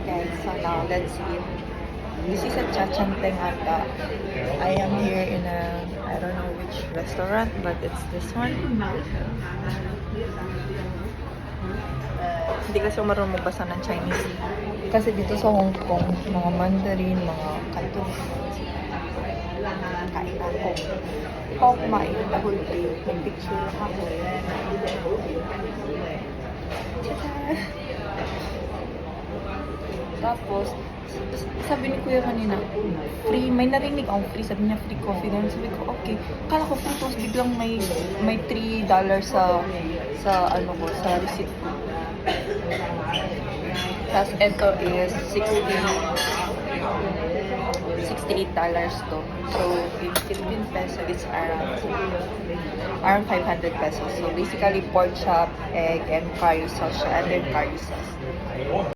guys, so now let's eat. This is a Chachanteng ata. I am here in a, I don't know which restaurant, but it's this one. Hindi kasi ako marunong magbasa ng Chinese. Kasi dito sa Hong Kong, mga Mandarin, mga Cantonese. Kain ako. Ikaw kumain the whole day. May picture lang ako. Tchacha! Tapos, sabi ni Kuya kanina, free, may narinig akong free, sabi niya free coffee daw. Sabi ko, okay. Kala ko free, tapos biglang may $3 sa ano ko, sa receipt ko. Tapos ito is $68 to. So, in Philippine peso, it's around 500 pesos. So, basically, pork chop, egg, and curry sauce, and then curry sauce.